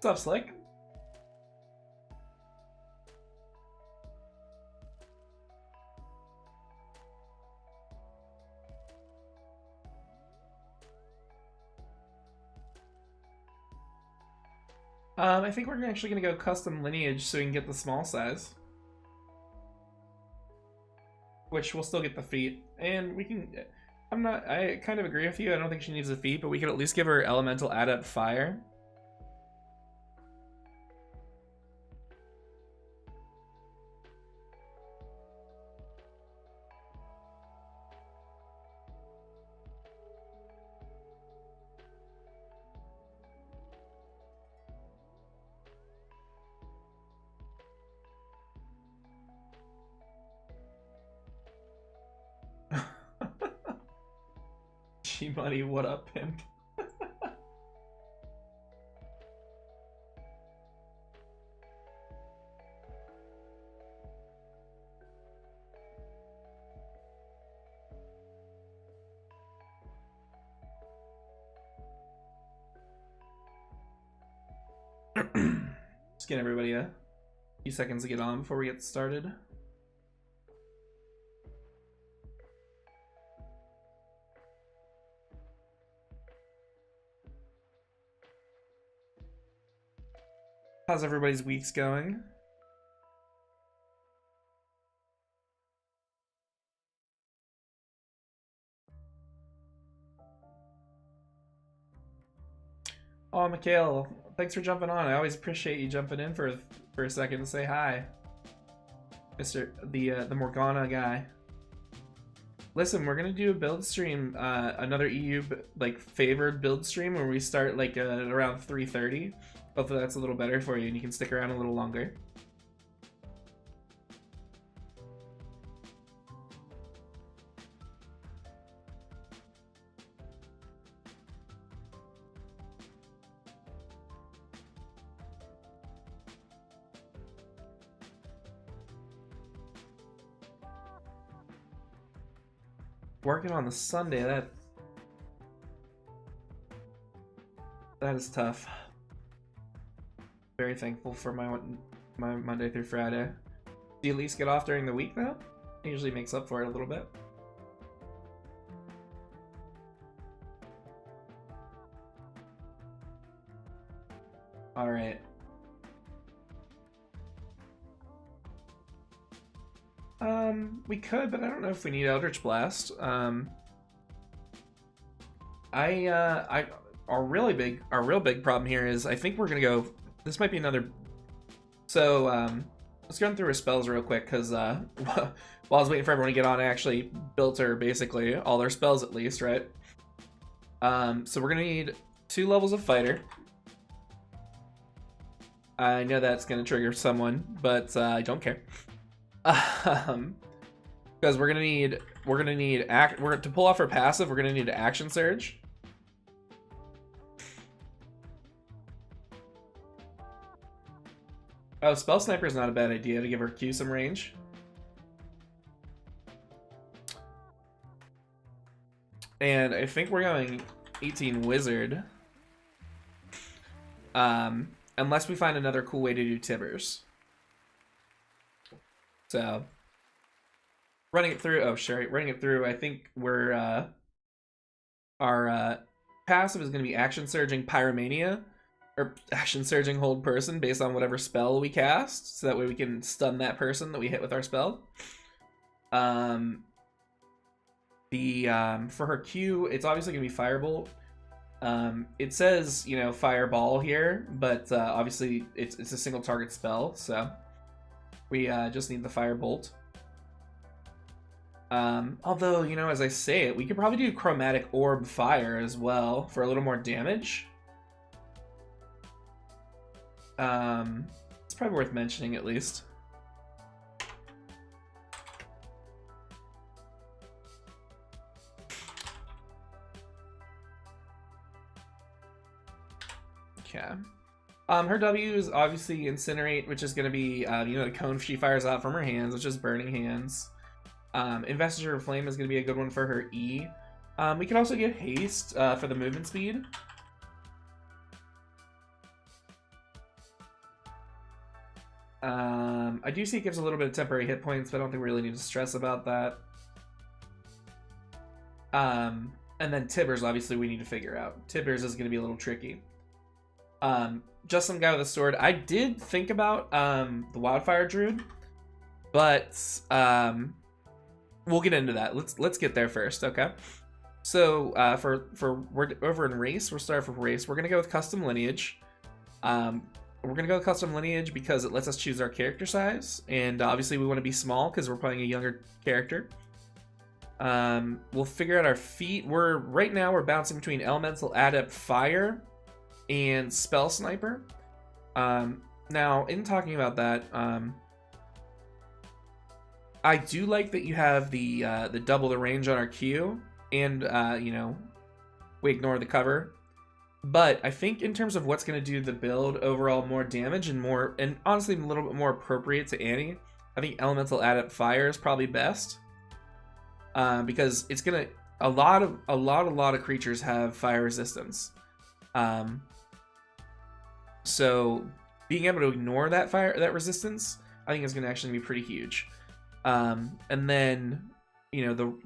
What's up, Slick? I think we're actually going to go custom lineage so we can get the small size. Which we'll still get the feat. And we can... I kind of agree with you. I don't think she needs a feat, but we could at least give her elemental adept fire. G-Money, what up, pimp? Just get everybody a few seconds to get on before we get started. How's everybody's weeks going? Oh, Mikhail, thanks for jumping on. I always appreciate you jumping in for a second to say hi, Mr. the Morgana guy. Listen, we're gonna do a build stream, another EU like favored build stream where we start like at around 3:30. Hopefully that's a little better for you and you can stick around a little longer. Working on the Sunday, that is tough. Very thankful for my Monday through Friday. Do you at least get off during the week though? It usually makes up for it a little bit. All right. We could, but I don't know if we need Eldritch Blast. Our real big problem here is I think we're gonna go. This might be another. So let's go through her spells real quick because while I was waiting for everyone to get on, I actually built her basically all their spells at least, right? So we're gonna need 2 levels of fighter. I know that's gonna trigger someone, but I don't care. Because we're gonna need to pull off her passive. We're gonna need action surge. Oh, spell sniper is not a bad idea to give her Q some range. And I think we're going 18 wizard. Unless we find another cool way to do Tibbers. So running it through, I think we're our passive is going to be action surging Pyromania, or action surging hold person based on whatever spell we cast, so that way we can stun that person that we hit with our spell. For her Q, it's obviously going to be Firebolt. It says, you know, Fireball here, but obviously it's a single target spell, so we just need the Firebolt. Although, you know, as I say it, we could probably do Chromatic Orb Fire as well for a little more damage. It's probably worth mentioning at least. Okay. Her W is obviously Incinerate, which is going to be, you know, the cone she fires out from her hands, which is Burning Hands. Investiture of Flame is going to be a good one for her E. We can also get Haste for the movement speed. I do see it gives a little bit of temporary hit points, but I don't think we really need to stress about that. And then Tibbers, obviously, we need to figure out. Tibbers is going to be a little tricky. Just some guy with a sword. I did think about the Wildfire Druid, but we'll get into that. Let's get there first, okay? So we're over in race. We'll start for race. We're gonna go with custom lineage. We're gonna go with custom lineage because it lets us choose our character size, and obviously we want to be small because we're playing a younger character. We'll figure out our feat. Right now we're bouncing between elemental, adept, fire, and spell sniper. Now in talking about that, I do like that you have the double the range on our Q, and you know, we ignore the cover. But I think in terms of what's going to do the build overall more damage and honestly a little bit more appropriate to Annie, I think elemental adept fire is probably best. Because it's gonna a lot of creatures have fire resistance. So being able to ignore that resistance, I think is gonna actually be pretty huge. And then, you know,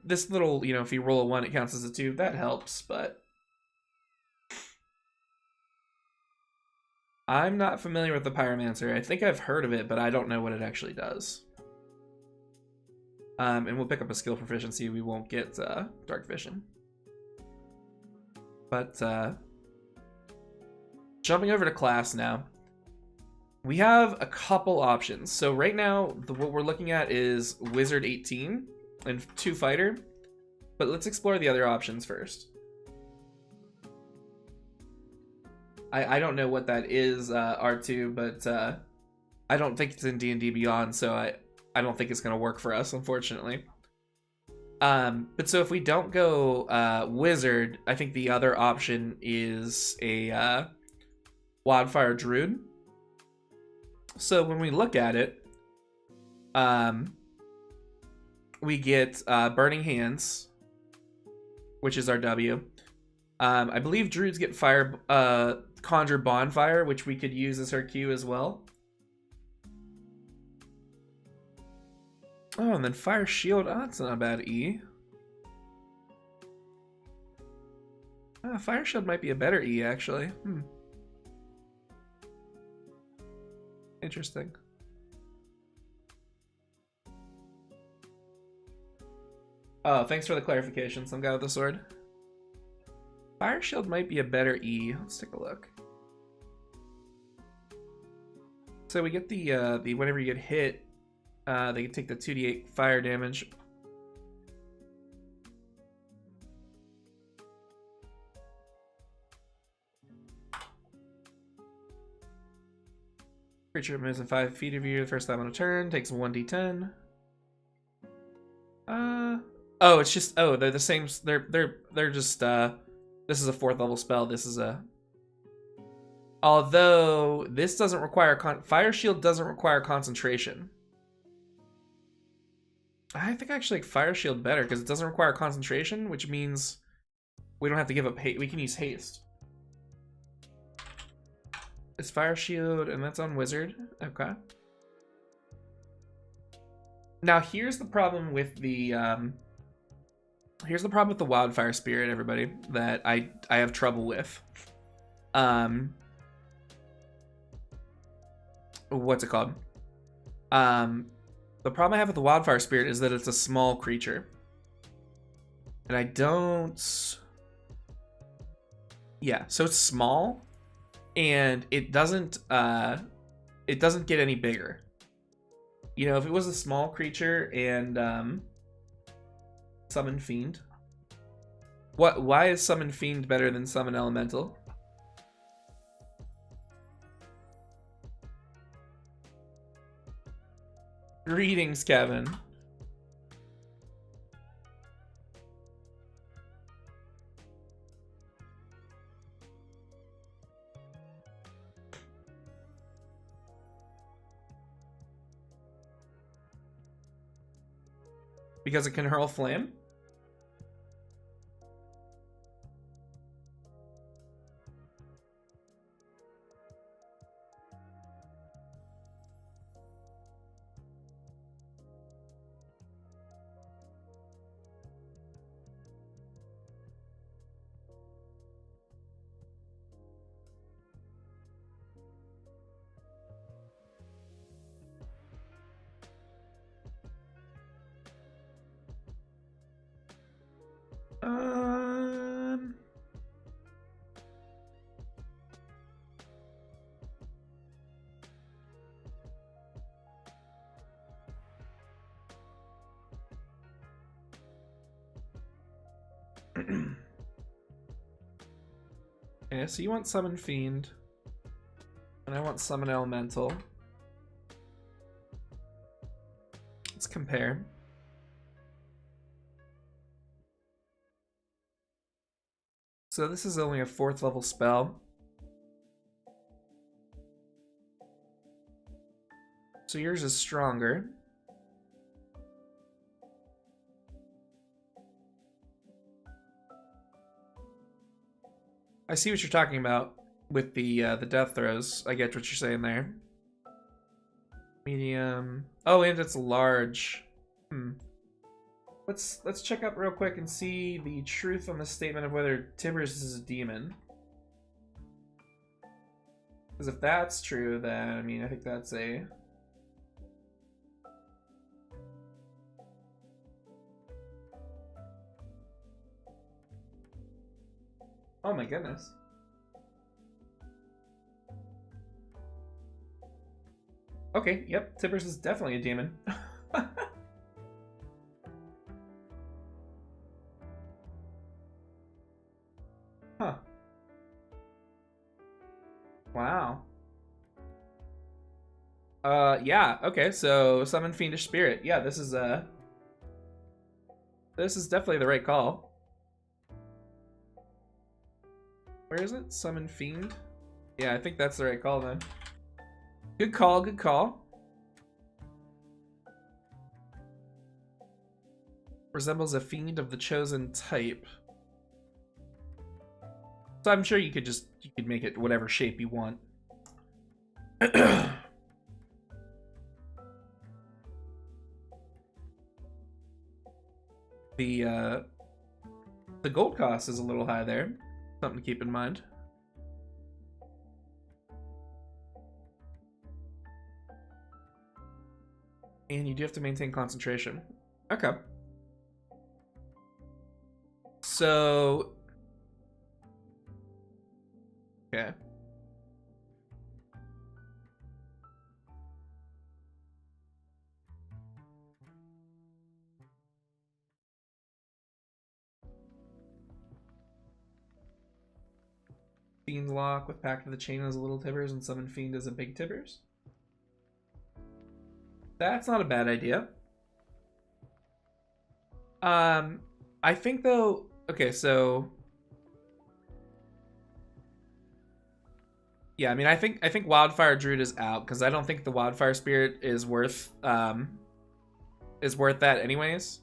this little, you know, if you roll a 1 it counts as a 2, that helps, but I'm not familiar with the Pyromancer. I think I've heard of it, but I don't know what it actually does. And we'll pick up a skill proficiency. We won't get Dark Vision. But jumping over to class now. We have a couple options. So right now, what we're looking at is Wizard 18 and 2 Fighter. But let's explore the other options first. I don't know what that is, R2, but I don't think it's in D&D Beyond, so I don't think it's going to work for us, unfortunately. But so if we don't go Wizard, I think the other option is a Wildfire Druid. So when we look at it, we get Burning Hands, which is our W. I believe Druids get Conjure Bonfire, which we could use as our Q as well. Oh, and then Fire Shield. Oh, that's not a bad E. Fire Shield might be a better E, actually. Interesting. Oh, thanks for the clarification, some guy with a sword. Fire Shield might be a better E. Let's take a look. So we get the whenever you get hit, they can take the 2d8 fire damage. Creature moves in 5 feet of you the first time on a turn, takes 1d10. Oh, it's just, oh, they're the same. They're just this is a 4th level spell. This is a, although this doesn't require Fire Shield doesn't require concentration. I think I actually like Fire Shield better because it doesn't require concentration, which means we don't have to give up haste. We can use haste. It's Fire Shield, and that's on Wizard. Okay. Now here's the problem with the Wildfire Spirit, everybody, that I have trouble with. What's it called? The problem I have with the Wildfire Spirit is that it's a small creature. And I don't... Yeah, so it's small, and it doesn't get any bigger. You know, if it was a small creature and Summon Fiend. Why is Summon Fiend better than Summon Elemental? Greetings, Kevin. Because it can hurl flame? Okay, so you want Summon Fiend. And I want Summon Elemental. Let's compare. So this is only a 4th level spell. So yours is stronger. I see what you're talking about with the death throws. I get what you're saying there. Medium. Oh, and it's large. Let's check up real quick and see the truth on the statement of whether Tibbers is a demon. Because if that's true, then I mean I think that's a. Oh my goodness. Okay, yep, Tibbers is definitely a demon. Huh. Wow. Yeah, okay, so Summon Fiendish Spirit. Yeah, this is definitely the right call. Where is it? Summon Fiend? Yeah, I think that's the right call then. Good call, good call. Resembles a fiend of the chosen type. So I'm sure you could make it whatever shape you want. The gold cost is a little high there. Something to keep in mind. And you do have to maintain concentration. Okay. So... Okay. Fiend's Lock with Pact of the Chain as a little Tibbers and Summon Fiend as a big Tibbers. That's not a bad idea. I think though, okay, so yeah, I mean, I think Wildfire Druid is out because I don't think the Wildfire Spirit is worth that anyways.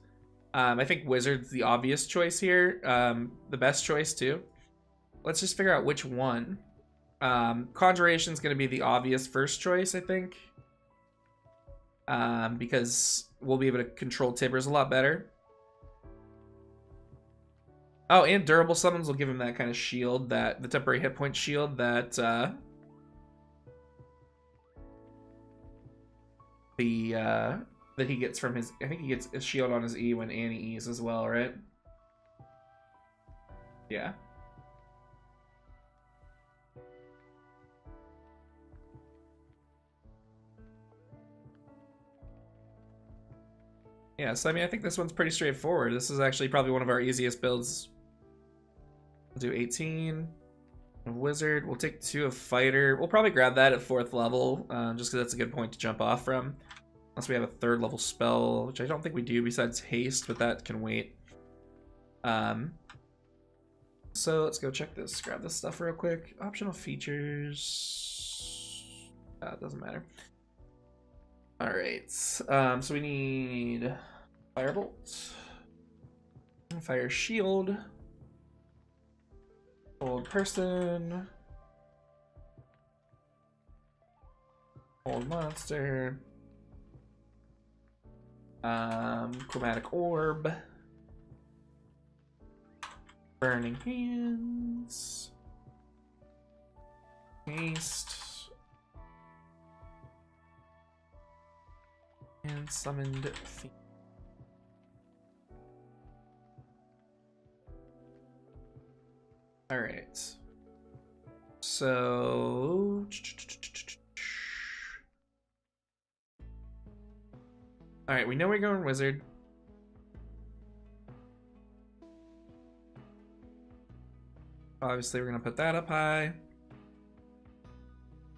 I think Wizard's the obvious choice here, the best choice too. Let's just figure out which one. Conjuration's gonna be the obvious first choice, I think. Because we'll be able to control Tibbers a lot better. Oh, and durable summons will give him that kind of shield, that the temporary hit point shield that that he gets from his. I think he gets a shield on his E when Annie E's as well, right? Yeah. Yeah, so I mean, I think this one's pretty straightforward. This is actually probably one of our easiest builds. We'll do 18 of Wizard. We'll take 2 of Fighter. We'll probably grab that at 4th level, just because that's a good point to jump off from. Unless we have a 3rd level spell, which I don't think we do besides Haste, but that can wait. So let's go check this. Grab this stuff real quick. Optional features. It doesn't matter. All right. So we need Firebolt, Fire Shield, Old Person, Old Monster, Chromatic Orb, Burning Hands, Haste, and Summoned Fiend. Alright. So... Alright, we know we're going Wizard. Obviously, we're gonna put that up high.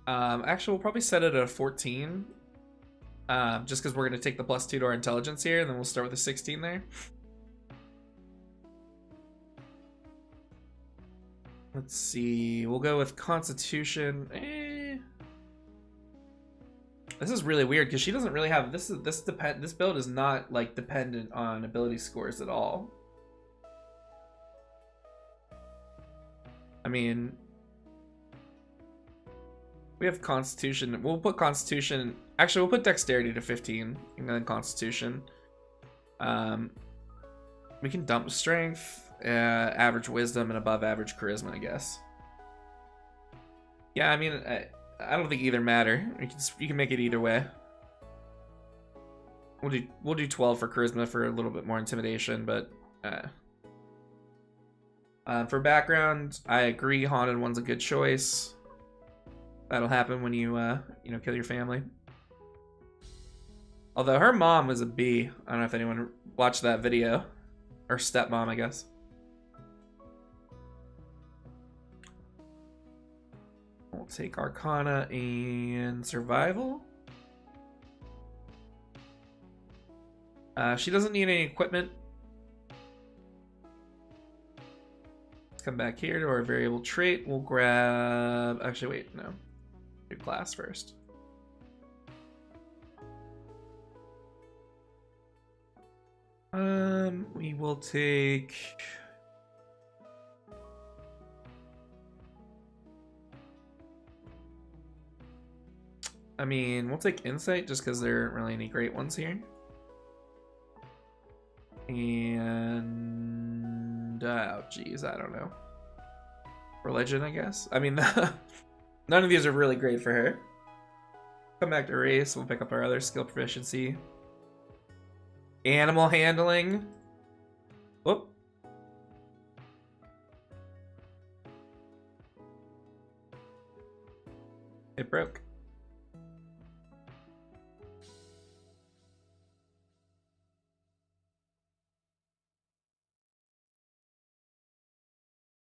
Actually, we'll probably set it at a 14. Just because we're gonna take the +2 to our intelligence here, and then we'll start with a 16 there. Let's see. We'll go with Constitution. This is really weird because she doesn't really have this build is not like dependent on ability scores at all. I mean, we have Constitution. We'll put Constitution. Actually, we'll put Dexterity to 15 and then Constitution. We can dump Strength, average Wisdom, and above average Charisma, I guess. Yeah, I mean, I don't think either matter. You can make it either way. We'll do 12 for Charisma for a little bit more intimidation, but for background, I agree. Haunted one's a good choice. That'll happen when you you know, kill your family. Although her mom was a B. I don't know if anyone watched that video. Or stepmom, I guess. We'll take Arcana and Survival. She doesn't need any equipment. Let's come back here to our variable trait. We'll grab... Actually, wait, no. Do class first. We will take... I mean, we'll take Insight just because there aren't really any great ones here. And... oh, geez, I don't know. Religion, I guess? I mean, none of these are really great for her. Come back to race, we'll pick up our other skill proficiency. Animal handling. Whoop. It broke.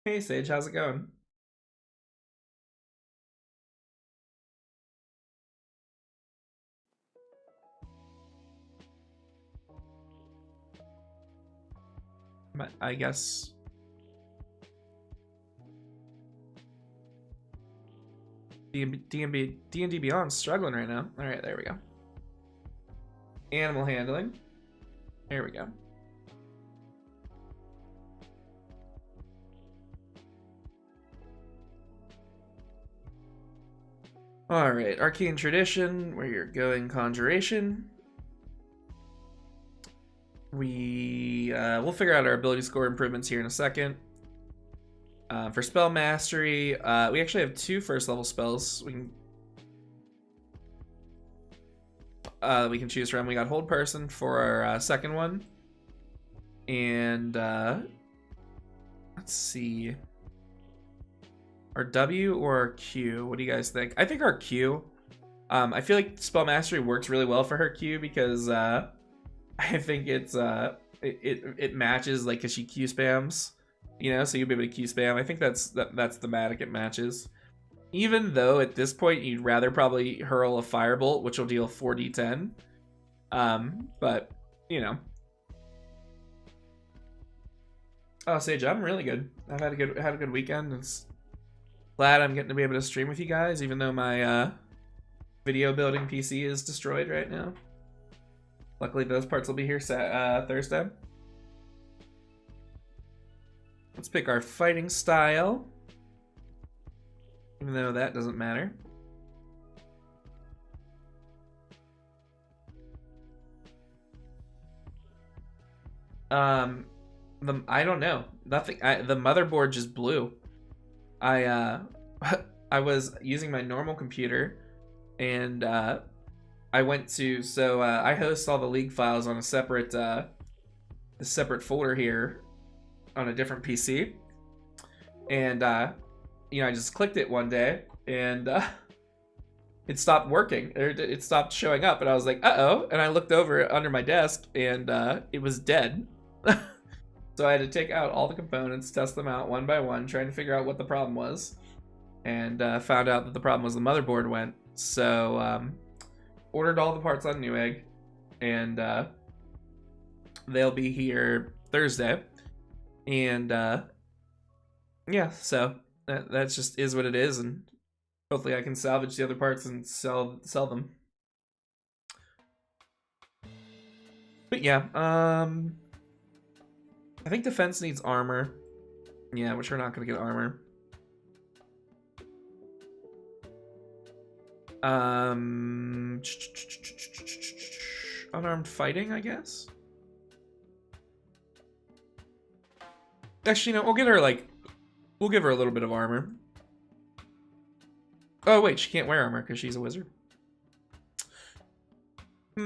Hey Sage, how's it going? I guess D&D Beyond's struggling right now. All right, there we go. Animal handling. There we go. All right, Arcane Tradition, where you're going Conjuration. We'll figure out our ability score improvements here in a second. For Spell Mastery, we actually have 2 first level spells we can choose from. We got Hold Person for our second one. And let's see. Our W or our Q? What do you guys think? I think our Q. I feel like Spell Mastery works really well for her Q because I think it matches, like, cause she Q spams, you know, so you'll be able to Q spam. I think that's thematic. It matches. Even though at this point you'd rather probably hurl a Firebolt, which will deal 4d10. But you know. Oh, Sage, I'm really good. I've had a good weekend. It's glad I'm getting to be able to stream with you guys, even though my video building PC is destroyed right now. Luckily, those parts will be here Thursday. Let's pick our fighting style, even though that doesn't matter. I don't know. Nothing. The motherboard just blew. I was using my normal computer, and I went to I host all the League files on a separate folder here on a different PC, and you know, I just clicked it one day and it stopped working. It stopped showing up, and I was like, uh-oh, and I looked over under my desk and it was dead. So I had to take out all the components, test them out one by one, trying to figure out what the problem was, and found out that the problem was the motherboard went. So ordered all the parts on Newegg, and they'll be here Thursday. And yeah, so that just is what it is, and hopefully I can salvage the other parts and sell them. But yeah, I think defense needs armor. Yeah, which we're not gonna get armor. Unarmed fighting, I guess. Actually, no, we'll give her a little bit of armor. Oh wait, she can't wear armor because she's a wizard. At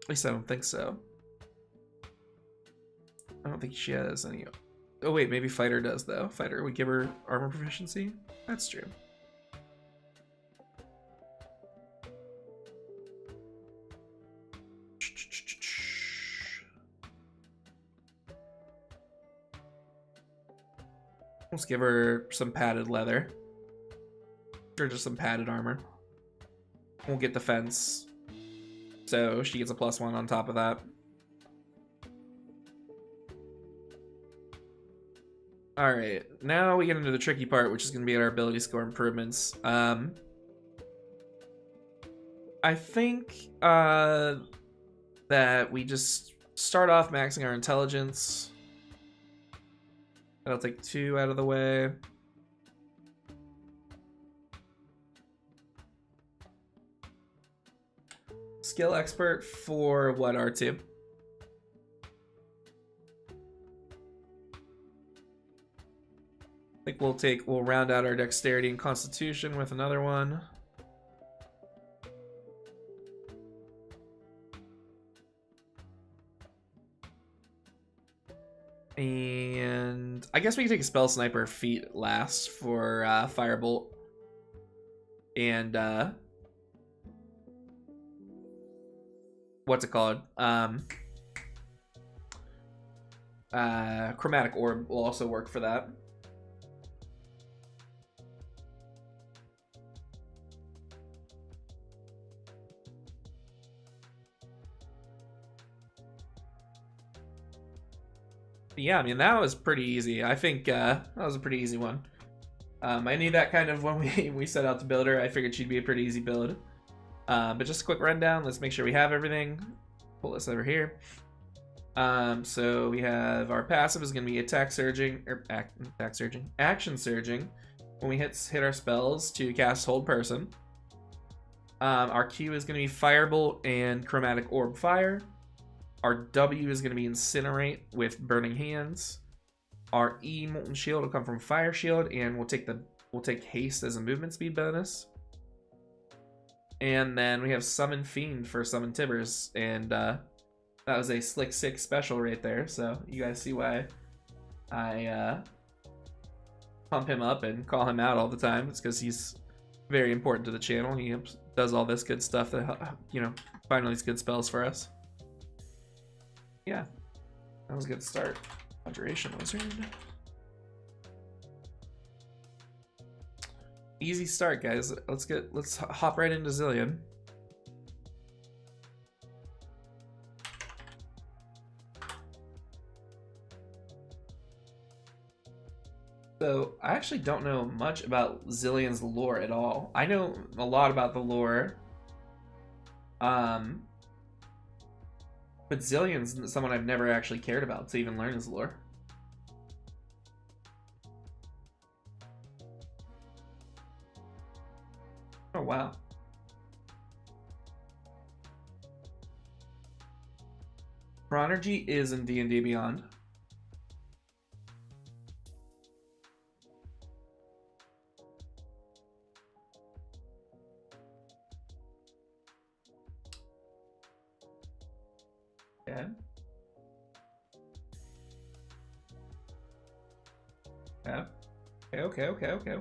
least I don't think so. I don't think she has any. Oh wait, maybe fighter does though. Fighter would give her armor proficiency. That's true. Let's give her some padded leather. Or just some padded armor. We'll get defense. So she gets a +1 on top of that. Alright, now we get into the tricky part, which is going to be our ability score improvements. I think that we just start off maxing our intelligence. That'll take 2 out of the way. Skill expert for what, R2? I think we'll round out our dexterity and constitution with another one. And I guess we can take a spell sniper feat last for firebolt. And what's it called? Chromatic orb will also work for that. Yeah, I mean, that was pretty easy. I think that was a pretty easy one. I knew that kind of when we set out to build her. I figured she'd be a pretty easy build. But just a quick rundown. Let's make sure we have everything. Pull this over here. So we have our passive is going to be attack surging, or action surging. When we hit our spells to cast hold person. Our Q is going to be firebolt and chromatic orb fire. Our W is going to be incinerate with burning hands. Our E molten shield will come from fire shield, and we'll take haste as a movement speed bonus. And then we have summon fiend for summon Tibbers, and that was a slick 6 special right there. So you guys see why I pump him up and call him out all the time. It's because he's very important to the channel. He does all this good stuff that find all these good spells for us. Yeah, that was a good start. Conjuration Wizard. Easy start, guys. Let's hop right into Zilean. So I actually don't know much about Zilean's lore at all. I know a lot about the lore. But Zilean's someone I've never actually cared about to even learn his lore. Oh, wow. Chronergy is in D&D Beyond.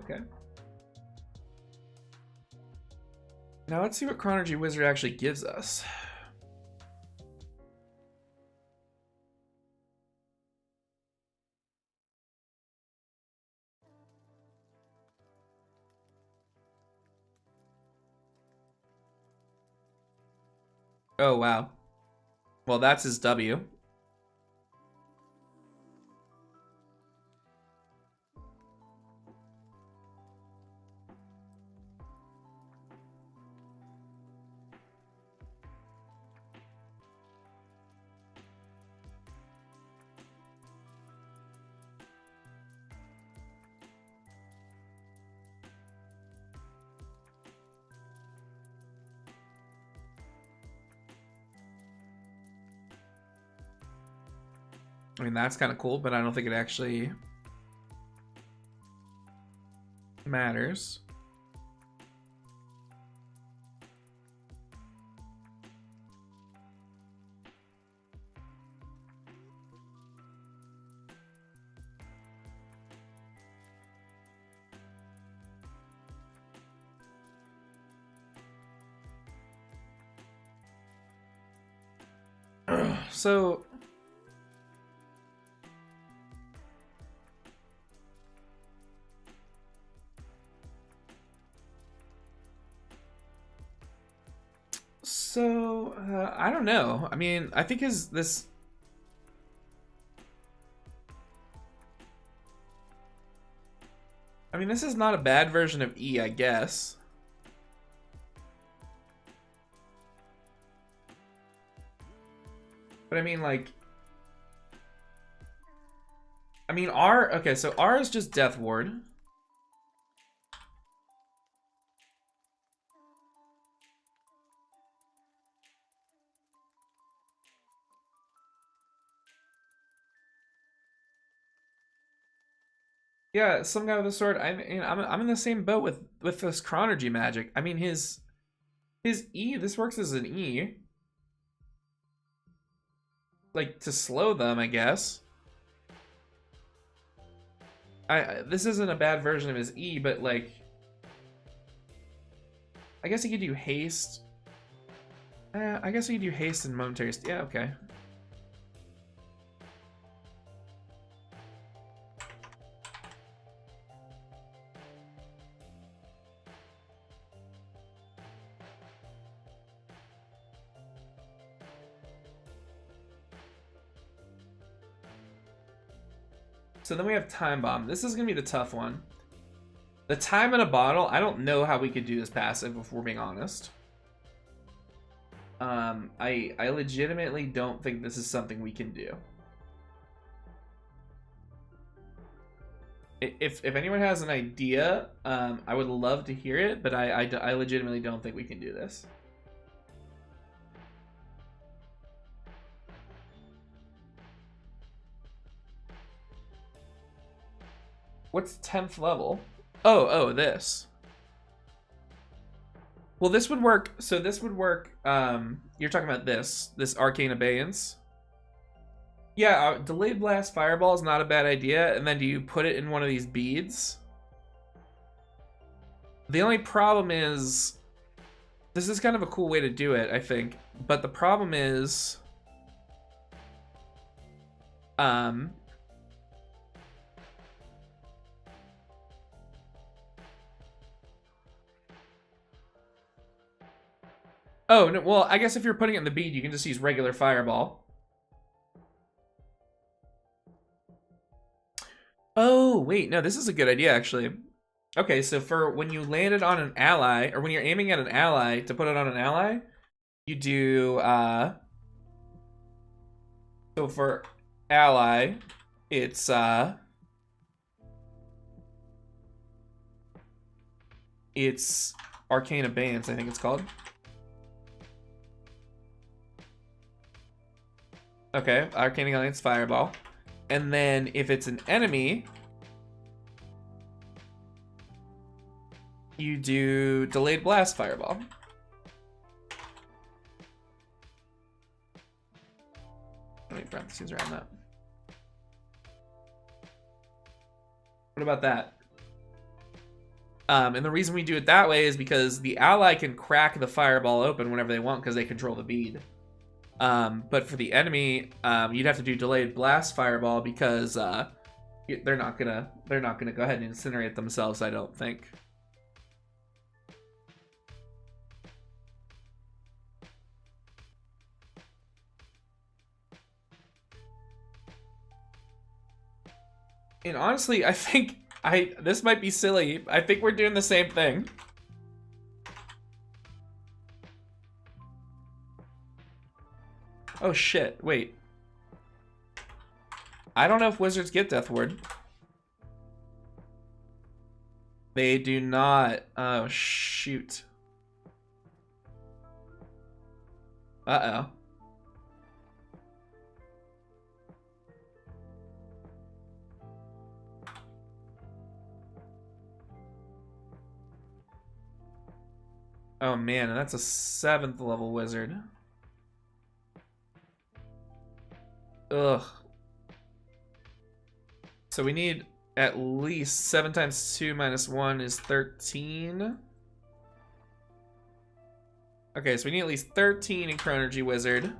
Okay. Now let's see what Chronergy Wizard actually gives us. Oh, wow. Well, that's his W. I mean, that's kind of cool, but I don't think it actually matters. So I don't know. I mean, I think this. I mean, this is not a bad version of E, I guess. But I mean, like, I mean, R. Okay, so R is just Death Ward. Yeah, some guy with a sword. I mean, I'm in the same boat with this chronergy magic. I mean, his E. This works as an E, like to slow them, I guess. This isn't a bad version of his E, but like, I guess he could do haste. I guess he could do haste and momentary. Yeah, okay. So then we have Time Bomb. This is gonna be the tough one. The time in a bottle, I don't know how we could do this passive if we're being honest. I legitimately don't think this is something we can do. If anyone has an idea, I would love to hear it, but I legitimately don't think we can do this. What's 10th level? Oh, this. Well, this would work. So this would work. You're talking about this Arcane Abeyance. Yeah, Delayed Blast Fireball is not a bad idea. And then do you put it in one of these beads? The only problem is, this is kind of a cool way to do it, I think. But the problem is, oh, no, well, I guess if you're putting it in the bead, you can just use regular Fireball. Oh, wait, no, this is a good idea, actually. Okay, so for when you land it on an ally, or when you're aiming at an ally, to put it on an ally, you do, so for ally, it's, Arcane Abeyance, I think it's called. Okay, Arcane Abeyance Fireball. And then if it's an enemy, you do Delayed Blast Fireball. Let me parentheses around that. What about that? And the reason we do it that way is because the ally can crack the fireball open whenever they want because they control the bead. But for the enemy, you'd have to do Delayed Blast Fireball because they're not gonna go ahead and incinerate themselves, I don't think. And honestly, I think this might be silly. I think we're doing the same thing. Oh shit, wait. I don't know if wizards get Death Ward. They do not. Oh shoot. Uh-oh. Oh man, and that's a 7th level wizard. Ugh. So we need at least 7 times 2 minus 1 is 13. Okay, so we need at least 13 in Chronergy Wizard.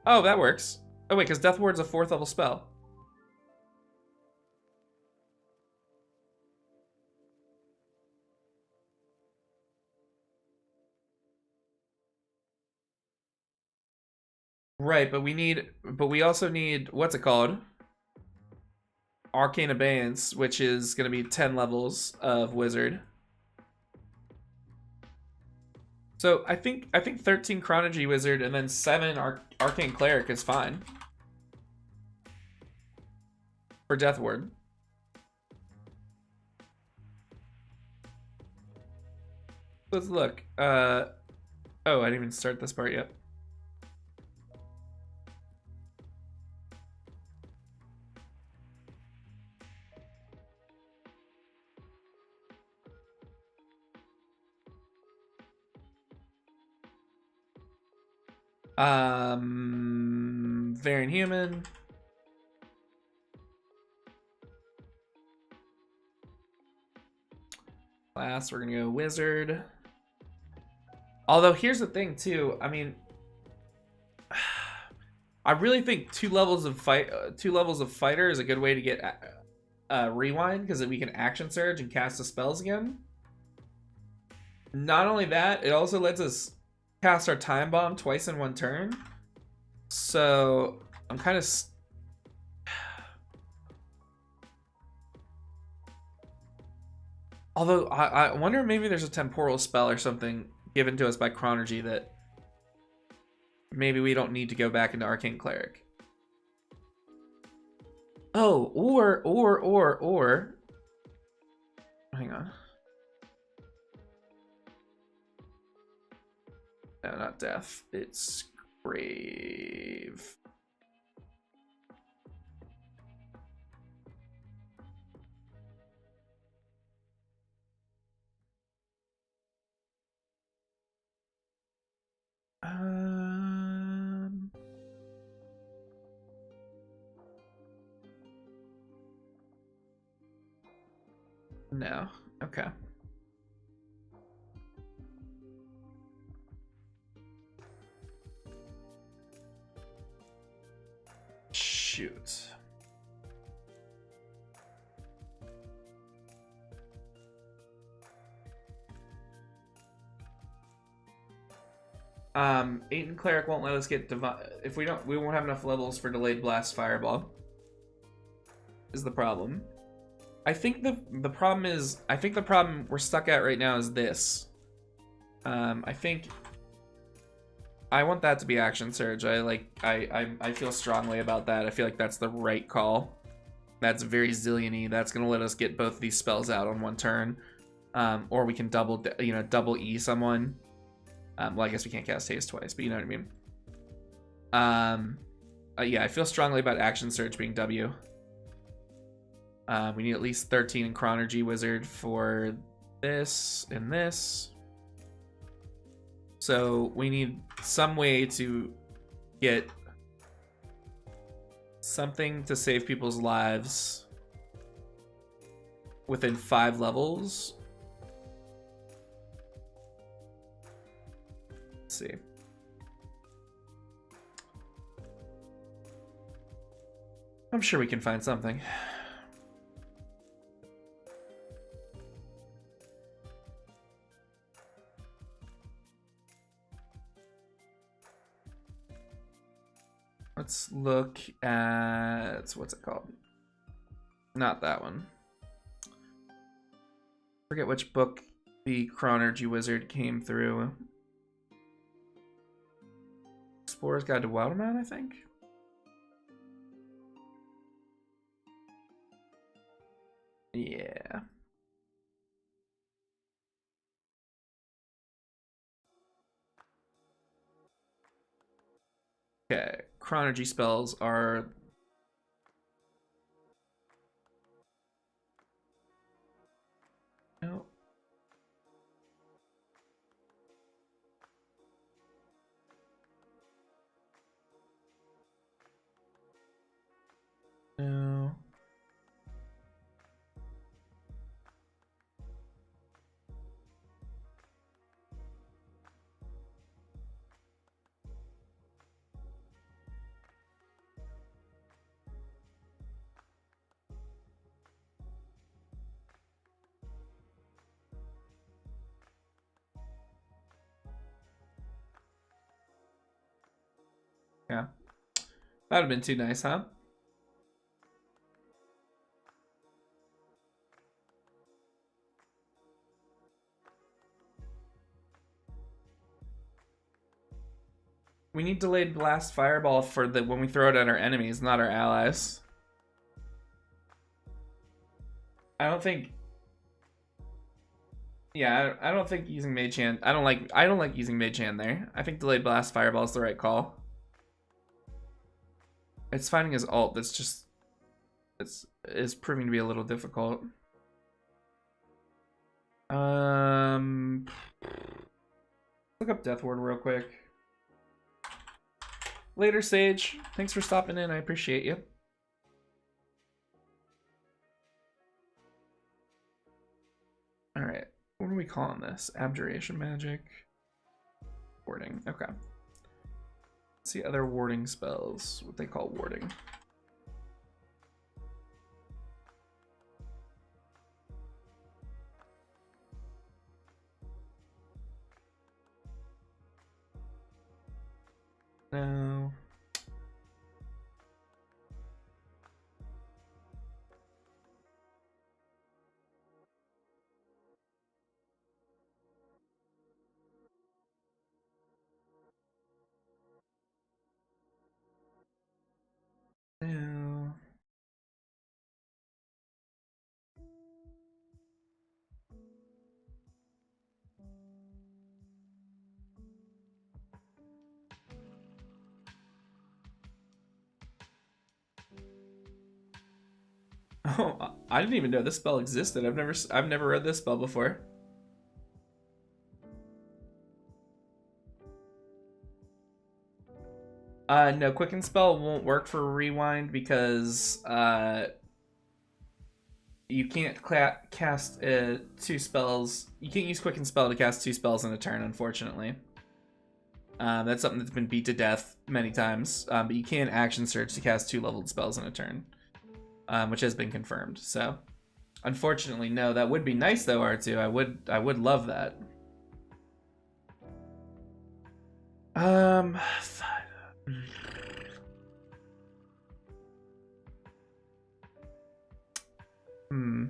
Oh, that works. Oh wait, because Death Ward's a 4th level spell. Right, but we also need, what's it called? Arcane Abeyance, which is going to be 10 levels of wizard. So I think 13 Chronergy Wizard and then 7 Arcane Cleric is fine. For Death Ward. Let's look. Oh, I didn't even start this part yet. Variant Human. Class, we're gonna go Wizard. Although here's the thing too, I mean, I really think 2 levels of fighter is a good way to get rewind, because then we can action surge and cast the spells again. Not only that, it also lets us cast our time bomb twice in 1 turn. So I'm kind of although I wonder if maybe there's a temporal spell or something given to us by Chronergy that maybe we don't need to go back into Arcane Cleric. Oh, or hang on. No, not death. It's grave. No. Okay. Shoot. Aiden Cleric won't let us get if we won't have enough levels for delayed blast fireball. Is the problem. I think the problem we're stuck at right now is this. I think I want that to be action surge. I feel strongly about that. I feel like that's the right call. That's very Zilean-y. That's gonna let us get both these spells out on 1 turn. Or we can double E someone. Well, I guess we can't cast haste twice, but you know what I mean. Yeah, I feel strongly about action surge being W. We need at least 13 in Chronergy Wizard for this and this. So we need some way to get something to save people's lives within 5 levels. Let's see. I'm sure we can find something. Let's look at, what's it called? Not that one. Forget which book the Chronergy Wizard came through. Explorer's Guide to Wilderman, I think? Yeah. Okay, Chronergy spells are... No. No. Yeah. That would have been too nice, huh? We need delayed blast fireball for the when we throw it at our enemies, not our allies. I don't think. Yeah, I don't think using Mage Hand. I don't like using Mage Hand there. I think delayed blast fireball is the right call. It's finding his ult that's just is proving to be a little difficult. Look up Death Ward real quick. Later, Sage. Thanks for stopping in. I appreciate you. All right. What are we calling this? Abjuration magic. Warding. Okay. Let's see other warding spells. What they call warding. No. No. Oh, I didn't even know this spell existed. I've never read this spell before. No, Quicken Spell won't work for Rewind because you can't cast two spells. You can't use Quicken Spell to cast two spells in a turn, unfortunately. That's something that's been beat to death many times. But you can Action Surge to cast two leveled spells in a turn, which has been confirmed. So, unfortunately, no. That would be nice though, R2. I would love that. Hmm.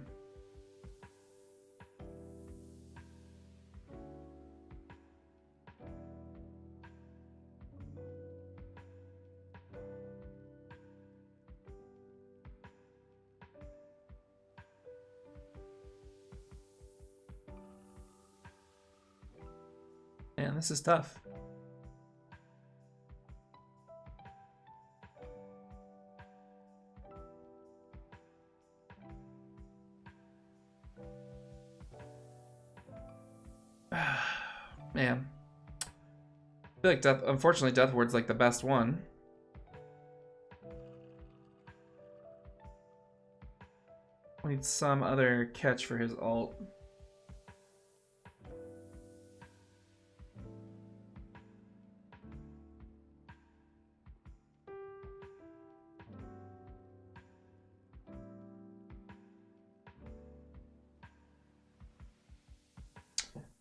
Man, this is tough. Man. I feel like unfortunately Death Ward's like the best one. We need some other catch for his ult.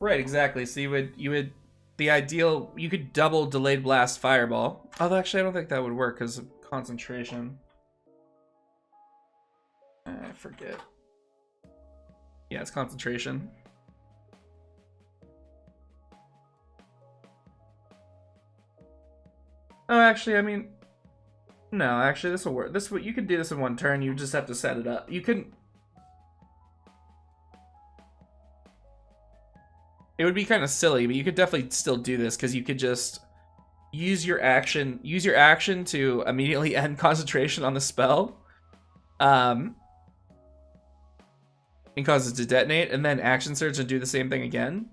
Right, exactly. So you would the ideal, you could double delayed blast fireball. Although actually I don't think that would work because of concentration. I forget. Yeah, it's concentration. Oh, actually, I mean, no, actually, this will work. This you could do this in one turn. You just have to set it up. You couldn't. It would be kind of silly, but you could definitely still do this because you could just use your action to immediately end concentration on the spell, and cause it to detonate, and then action surge and do the same thing again.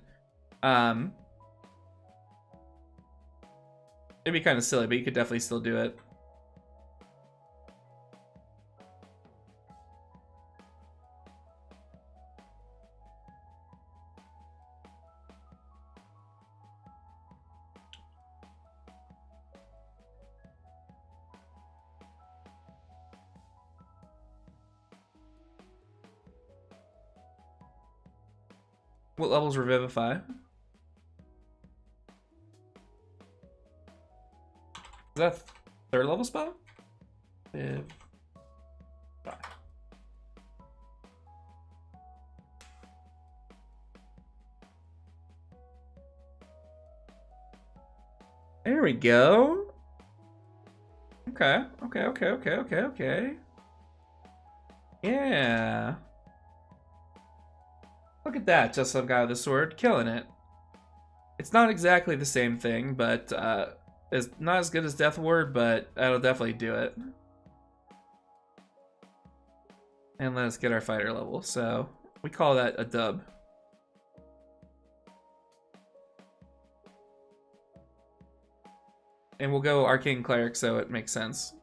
It'd be kind of silly, but you could definitely still do it. What level's Revivify? Is that third level spell? There we go. Okay. Yeah. Look at that, just some guy with a sword, killing it. It's not exactly the same thing, but it's not as good as Death Ward, but that'll definitely do it. And let us get our fighter level, so we call that a dub. And we'll go Arcane Cleric, so it makes sense.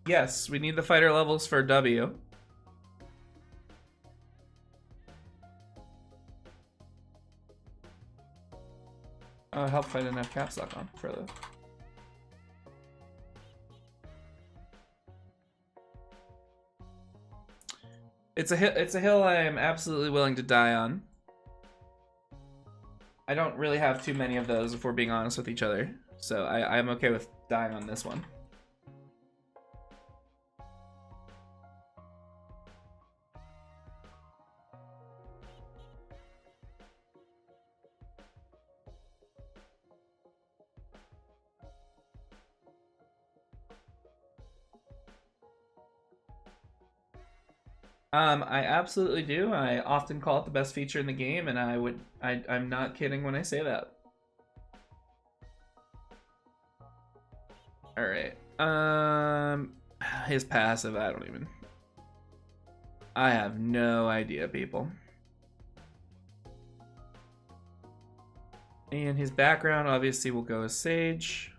Yes, we need the fighter levels for W. Help if I didn't have caps lock on for the. It's a hill I am absolutely willing to die on. I don't really have too many of those, if we're being honest with each other. So I'm okay with dying on this one. I absolutely do. I often call it the best feature in the game, and I'm not kidding when I say that. All right. His passive, I have no idea, people. And his background obviously will go as Sage.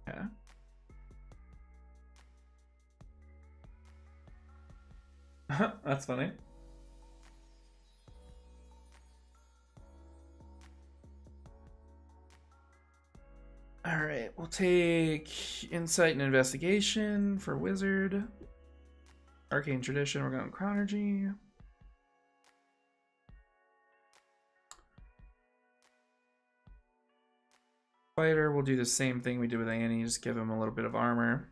Yeah. That's funny. All right. we'll take Insight and Investigation for Wizard. Arcane Tradition, we're going Chronergy. Fighter, we'll do the same thing we did with Annie, just give him a little bit of armor.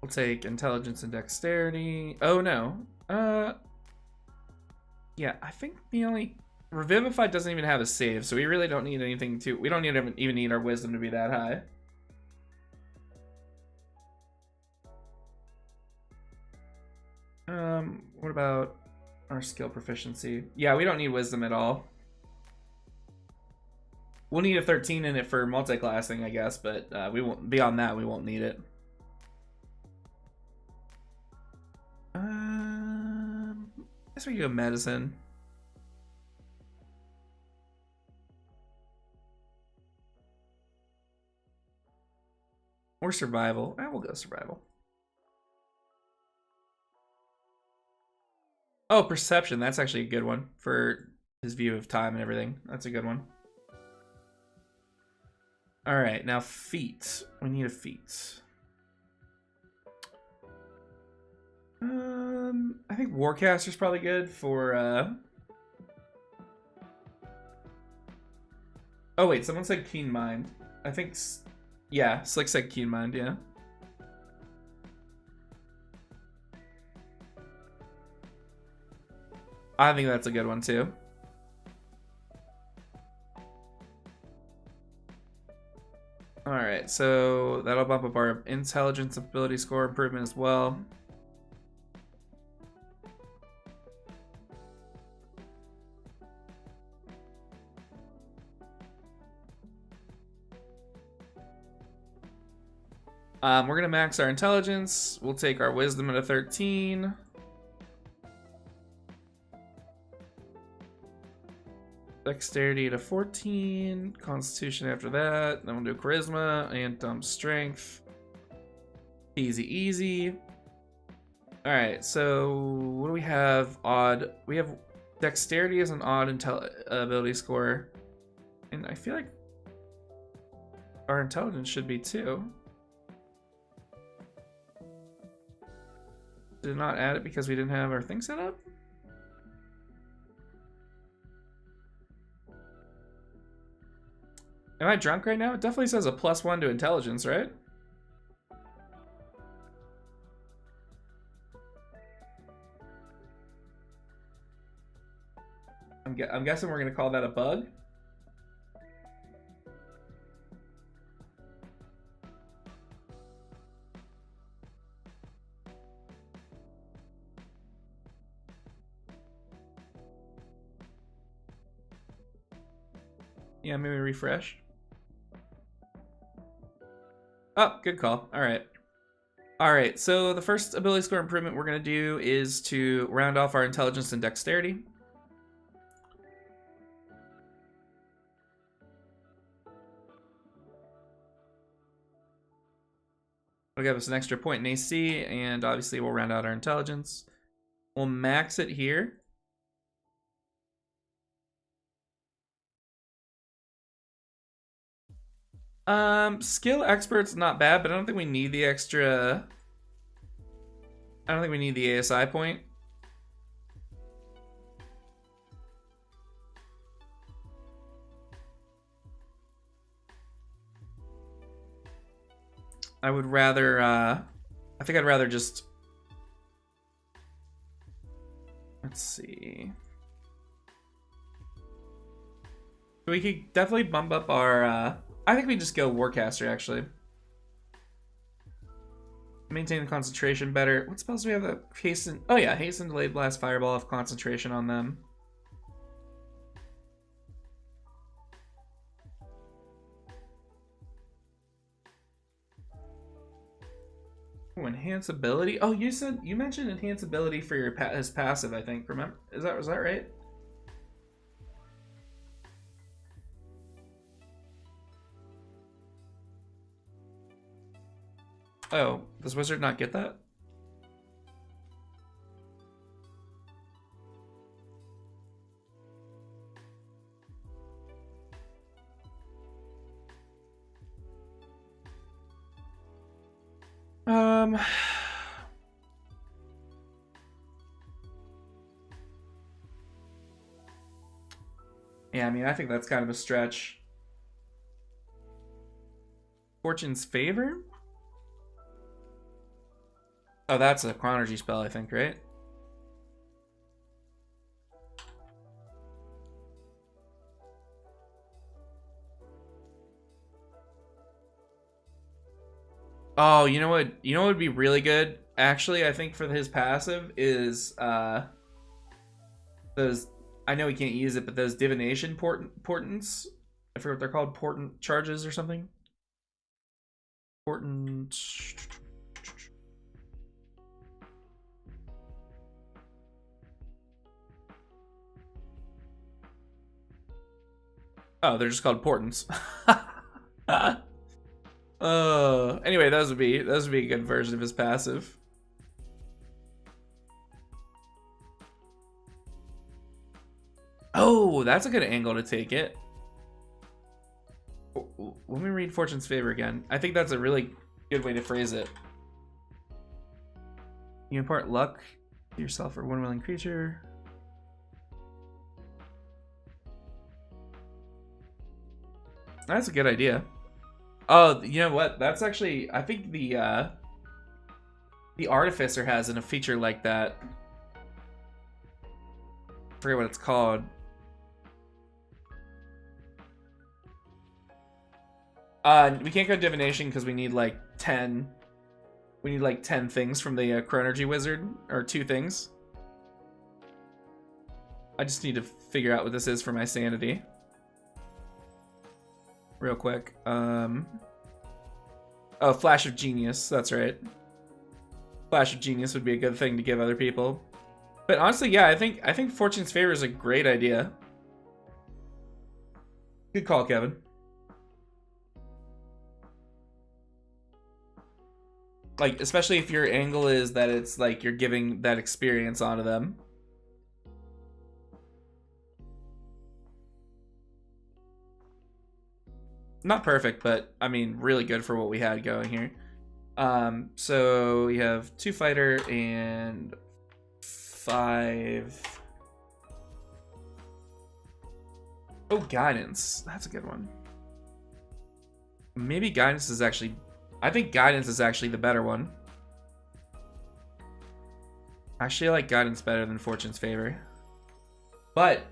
We'll take Intelligence and Dexterity. Oh no. Yeah, I think the only Revivify doesn't even have a save, so we really don't need anything to. We don't even need our Wisdom to be that high. What about our skill proficiency? Yeah, we don't need Wisdom at all. We'll need a 13 in it for multi-classing, I guess, but we won't. Beyond that, we won't need it. I guess we can go medicine. Or survival. We'll go survival. Oh, perception. That's actually a good one for his view of time and everything. That's a good one. All right, now feat. We need a feat. I think Warcaster's probably good for Oh wait, someone said Keen Mind. I think yeah, Slick said Keen Mind, yeah. I think that's a good one too. Alright, so that'll bump up our intelligence ability score improvement as well. We're gonna max our intelligence. We'll take our wisdom at a 13. Dexterity at a 14. Constitution after that. Then we'll do charisma and strength. Easy, easy. All right, so what do we have? Odd. We have dexterity as an odd ability score, and I feel like our intelligence should be too. Did not add it because we didn't have our thing set up? Am I drunk right now? It definitely says a +1 to intelligence, right? I'm guessing we're gonna call that a bug. Yeah, maybe refresh. Oh, good call. All right. All right, so the first ability score improvement we're going to do is to round off our intelligence and dexterity. It'll give us an extra point in AC, and obviously we'll round out our intelligence. We'll max it here. Skill expert's not bad, but I don't think we need the extra. I don't think we need the ASI point. I would rather, I think I'd rather just, let's see. We could definitely bump up our, I think we just go Warcaster, actually. Maintain the concentration better. What spells do we have that hasten? Oh yeah, hasten, delayed blast, fireball, have concentration on them. Oh, enhance ability. Oh, you mentioned enhance ability for your his passive, I think. Remember, was that right? Oh, does Wizard not get that? Yeah, I mean, I think that's kind of a stretch. Fortune's Favor? Oh, that's a Chronergy spell, I think, right? Oh, you know what? You know what would be really good? Actually, I think for his passive is those. I know he can't use it, but those divination portents. I forget what they're called. Portent charges or something. Portent. Oh, they're just called portents. Anyway, those would be a good version of his passive. Oh, that's a good angle to take it. Let me read Fortune's Favor again. I think that's a really good way to phrase it. You impart luck to yourself or one willing creature. That's a good idea. Oh, you know what? That's actually, I think the Artificer has a feature like that. I forget what it's called. We can't go divination because we need like 10. We need like 10 things from the Chronergy Wizard, or 2 things. I just need to figure out what this is for my sanity. Real quick. Oh, Flash of Genius. That's right. Flash of Genius would be a good thing to give other people. But honestly, yeah, I think Fortune's Favor is a great idea. Good call, Kevin. Like, especially if your angle is that it's like you're giving that experience onto them. Not perfect, but I mean, really good for what we had going here. So we have 2 fighter and 5. Oh, guidance. That's a good one. Maybe guidance is actually. I think guidance is actually the better one. Actually, I like guidance better than Fortune's Favor. But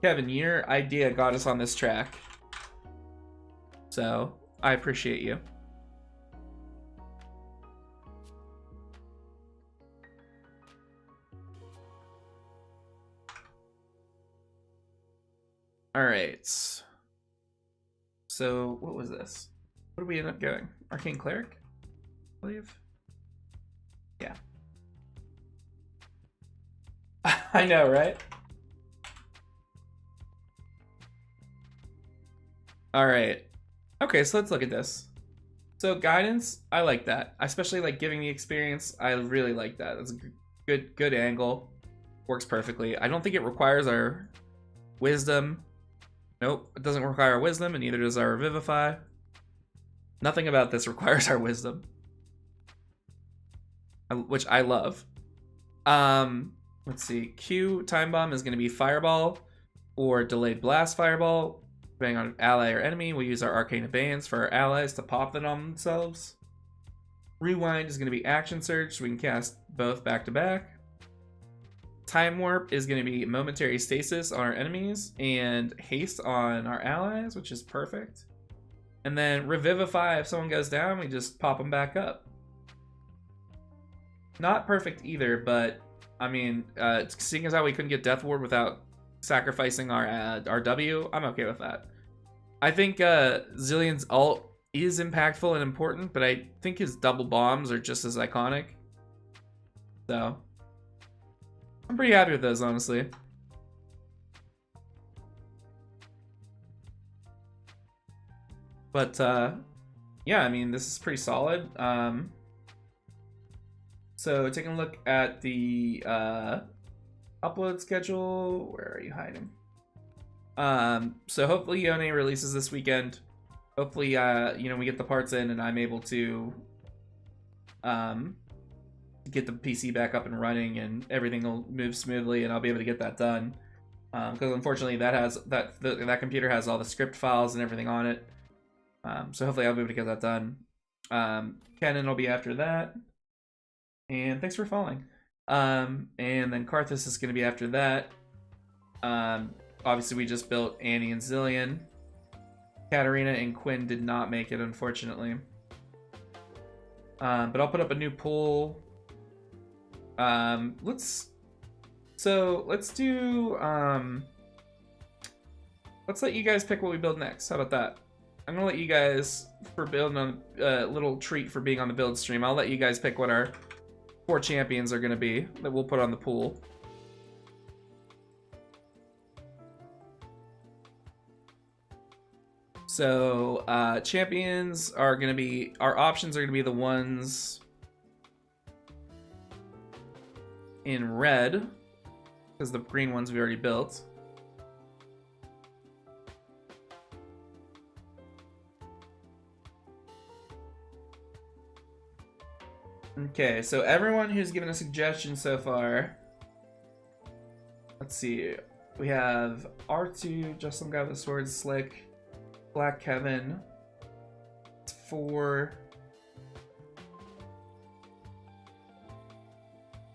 Kevin, your idea got us on this track. So, I appreciate you. Alright. So, what was this? What did we end up going? Arcane Cleric? I believe? Yeah. I know, right? Alright. Okay, so let's look at this. So guidance, I like that. I especially like giving the experience. I really like that. That's a good angle. Works perfectly. I don't think it requires our wisdom. Nope, it doesn't require our wisdom, and neither does our Revivify. Nothing about this requires our wisdom, which I love. Let's see. Q Time Bomb is going to be Fireball or Delayed Blast Fireball. Depending on ally or enemy, we'll use our Arcane Abeyance for our allies to pop them on themselves. Rewind is going to be Action Surge, so we can cast both back to back. Time Warp is going to be Momentary Stasis on our enemies and Haste on our allies, which is perfect. And then Revivify, if someone goes down, we just pop them back up. Not perfect either, but I mean, seeing as how we couldn't get Death Ward without sacrificing our W, I'm okay with that. I think Zilean's ult is impactful and important, but I think his double bombs are just as iconic. So I'm pretty happy with those, honestly. But yeah, I mean, this is pretty solid. So taking a look at the upload schedule. Where are you hiding? So hopefully Yone releases this weekend. Hopefully, you know, we get the parts in and I'm able to get the PC back up and running and everything will move smoothly and I'll be able to get that done. Because unfortunately that computer has all the script files and everything on it. So hopefully I'll be able to get that done. Canon will be after that. And thanks for following. And then Karthus is going to be after that. Obviously we just built Annie and Zilean. Katarina and Quinn did not make it, unfortunately. But I'll put up a new poll. Let's do, let's let you guys pick what we build next. How about that? I'm gonna let you guys, for building on a little treat for being on the build stream, I'll let you guys pick what our 4 champions are gonna be that we'll put on the pool. So, champions are gonna be, our options are gonna be the ones in red, because the green ones we already built. Okay, so everyone who's given a suggestion so far, let's see, we have R2, just some guy with a sword, Slick, Black Kevin, 4.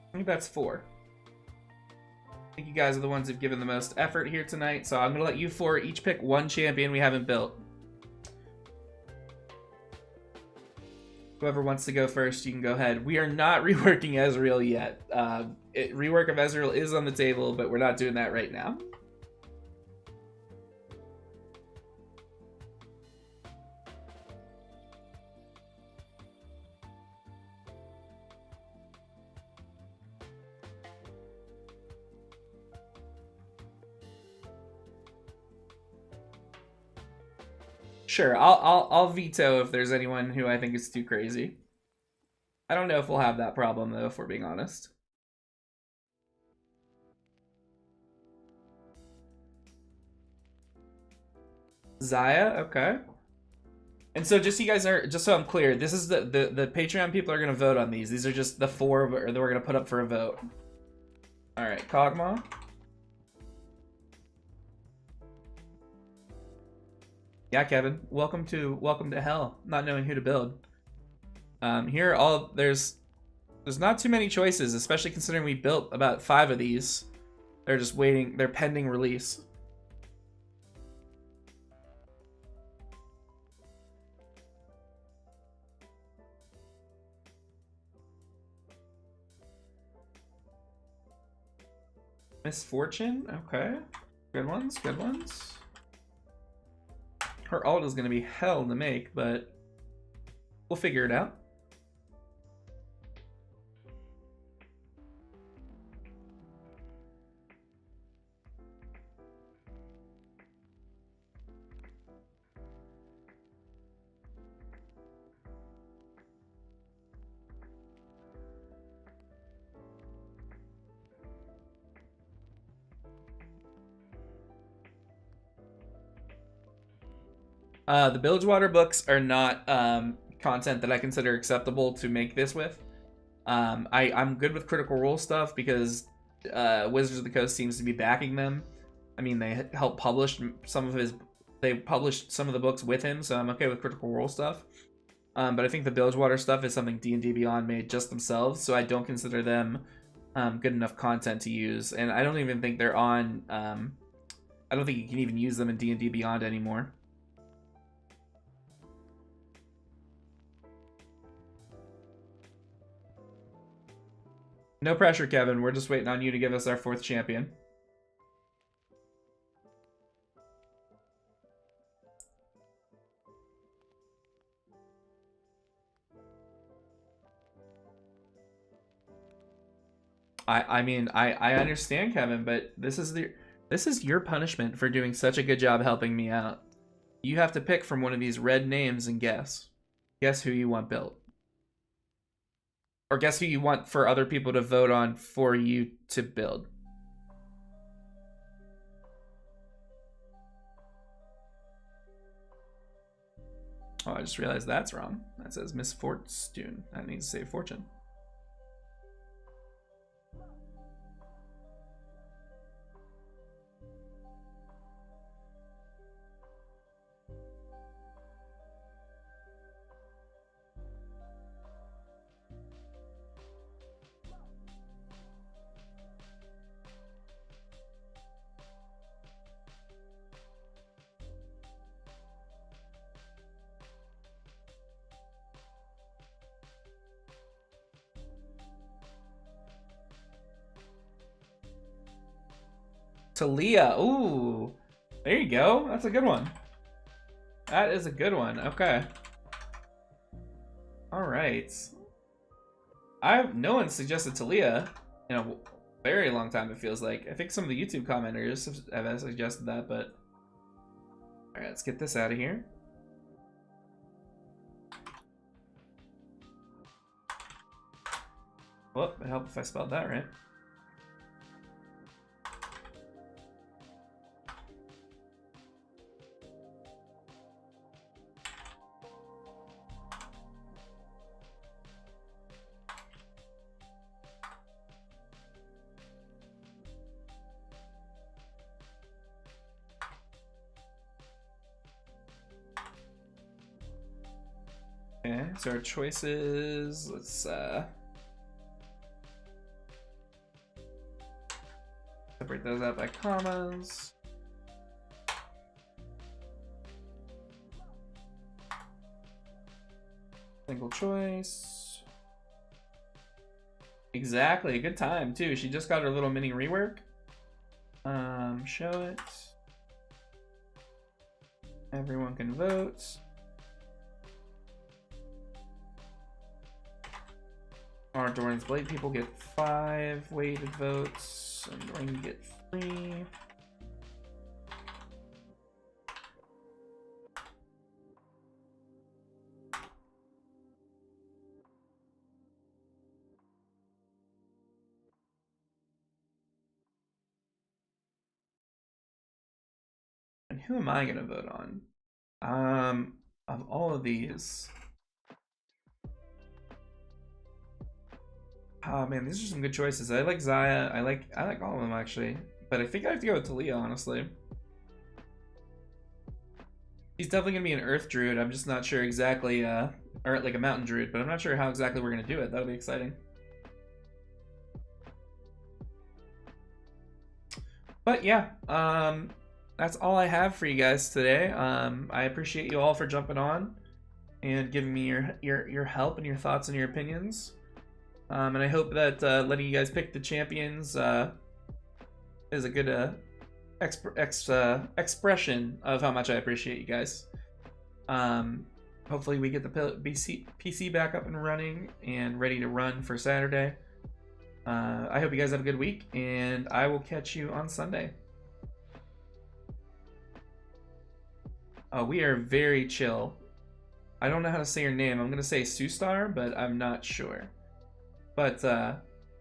I think that's 4. I think you guys are the ones who've given the most effort here tonight, so I'm going to let you 4 each pick one champion we haven't built. Whoever wants to go first, you can go ahead. We are not reworking Ezreal yet. Rework of Ezreal is on the table, but we're not doing that right now. Sure, I'll veto if there's anyone who I think is too crazy. I don't know if we'll have that problem though, if we're being honest. Zaya, okay. And so just so you guys are, just so I'm clear, this is the Patreon people are gonna vote on these. These are just the 4 that we're gonna put up for a vote. All right, Kog'Maw. Yeah, Kevin. Welcome to hell. Not knowing who to build. Here, there's not too many choices, especially considering we built about 5 of these. They're just waiting. They're pending release. Misfortune. Okay. Good ones. Good ones. Her ult is going to be hell to make, but we'll figure it out. The Bilgewater books are not content that I consider acceptable to make this with. I'm good with Critical Role stuff because Wizards of the Coast seems to be backing them. I mean, they helped publish some of his... They published some of the books with him, so I'm okay with Critical Role stuff. But I think the Bilgewater stuff is something D&D Beyond made just themselves, so I don't consider them good enough content to use. And I don't even think they're on... I don't think you can even use them in D&D Beyond anymore. No pressure, Kevin. We're just waiting on you to give us our 4th champion. I mean, I understand, Kevin, but this is your punishment for doing such a good job helping me out. You have to pick from one of these red names and guess. Guess who you want built. Or guess who you want for other people to vote on for you to build. Oh, I just realized that's wrong. That says misfortune. That needs to say fortune. Talia. Ooh. There you go. That's a good one. That is a good one. Okay. All right. No one suggested Talia in a very long time, it feels like. I think some of the YouTube commenters have suggested that, but... Alright, let's get this out of here. Well, it helped if I spelled that right. Okay, so our choices, let's separate those out by commas. Single choice. Exactly, good time too. She just got her little mini rework. Show it. Everyone can vote. Our Doran's Blade people get 5 weighted votes, and Doran get 3. And who am I gonna vote on? Of all of these. Oh man, these are some good choices. I like Zaya. I like all of them actually. But I think I have to go with Talia, honestly. He's definitely gonna be an Earth Druid. I'm just not sure exactly, or like a Mountain Druid, but I'm not sure how exactly we're gonna do it. That'll be exciting. But yeah, that's all I have for you guys today. I appreciate you all for jumping on and giving me your help and your thoughts and your opinions. And I hope that letting you guys pick the champions is a good expression of how much I appreciate you guys. Hopefully we get the PC back up and running and ready to run for Saturday. I hope you guys have a good week, and I will catch you on Sunday. We are very chill. I don't know how to say your name. I'm going to say Sustar, but I'm not sure. But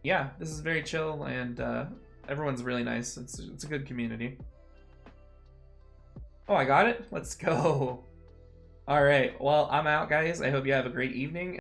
yeah, this is very chill, and everyone's really nice. It's a good community. Oh, I got it? Let's go. All right, well, I'm out, guys. I hope you have a great evening.